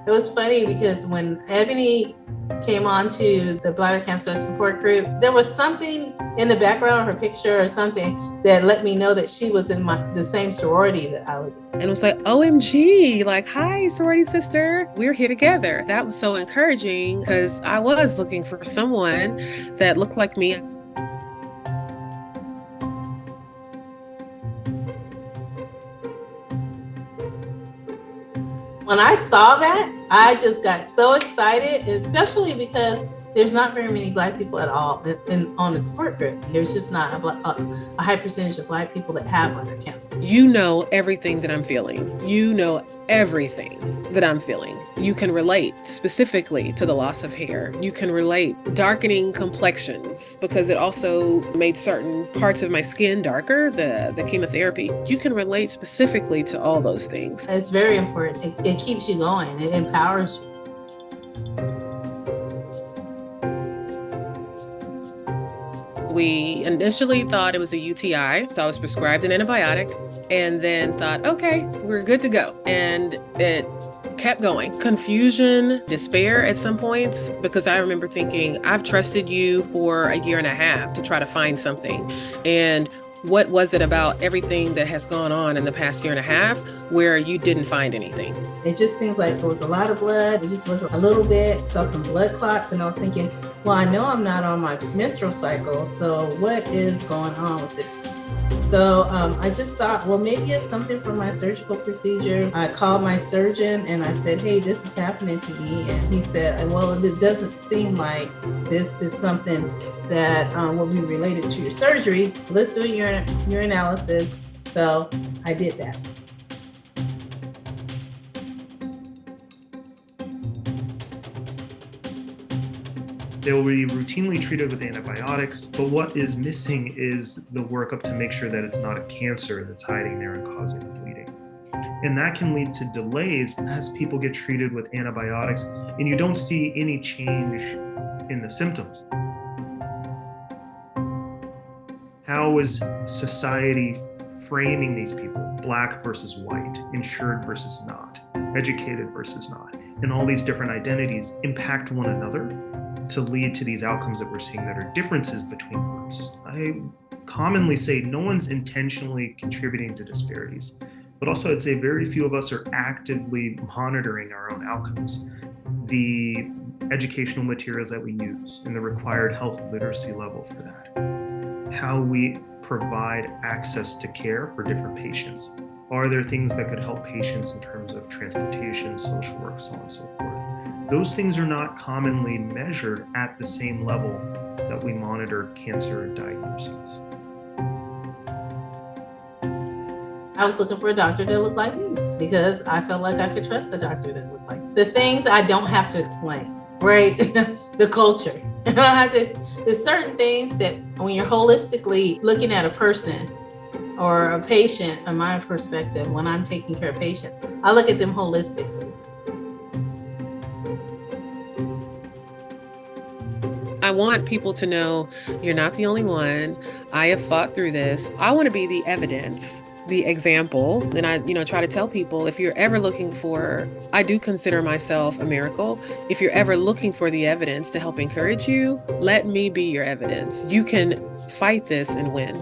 It was funny because when Ebony came on to the bladder cancer support group, there was something in the background of her picture or something that let me know that she was in the same sorority that I was in. And it was like, OMG, like, hi, sorority sister, we're here together. That was so encouraging because I was looking for someone that looked like me. When I saw that, I just got so excited, especially because there's not very many Black people at all on the support group. There's just not a high percentage of Black people that have bladder cancer. You know everything that I'm feeling. You know everything that I'm feeling. You can relate specifically to the loss of hair. You can relate darkening complexions because it also made certain parts of my skin darker, the chemotherapy. You can relate specifically to all those things. It's very important. It keeps you going. It empowers you. We initially thought it was a UTI, so I was prescribed an antibiotic and then thought, okay, we're good to go. And it kept going. Confusion, despair at some points, because I remember thinking, I've trusted you for a year and a half to try to find something. And what was it about everything that has gone on in the past year and a half where you didn't find anything? It just seems like there was a lot of blood. It just wasn't a little bit. Saw some blood clots, and I was thinking, well, I know I'm not on my menstrual cycle, so what is going on with this? So I just thought, well, maybe it's something from my surgical procedure. I called my surgeon and I said, hey, this is happening to me. And he said, well, it doesn't seem like this is something that will be related to your surgery. Let's do a urinalysis. So I did that. They will be routinely treated with antibiotics, but what is missing is the workup to make sure that it's not a cancer that's hiding there and causing bleeding. And that can lead to delays as people get treated with antibiotics and you don't see any change in the symptoms. How is society framing these people? Black versus white, insured versus not, educated versus not, and all these different identities impact one another to lead to these outcomes that we're seeing that are differences between groups. I commonly say no one's intentionally contributing to disparities, but also I'd say very few of us are actively monitoring our own outcomes. The educational materials that we use and the required health literacy level for that. How we provide access to care for different patients. Are there things that could help patients in terms of transportation, social work, so on and so forth? Those things are not commonly measured at the same level that we monitor cancer diagnoses. I was looking for a doctor that looked like me because I felt like I could trust a doctor that looked like me. The things I don't have to explain, right? The culture. There's certain things that when you're holistically looking at a person or a patient, in my perspective, when I'm taking care of patients, I look at them holistically. I want people to know you're not the only one. I have fought through this. I want to be the evidence, the example. And I, try to tell people, if you're ever looking for, I do consider myself a miracle. If you're ever looking for the evidence to help encourage you, let me be your evidence. You can fight this and win.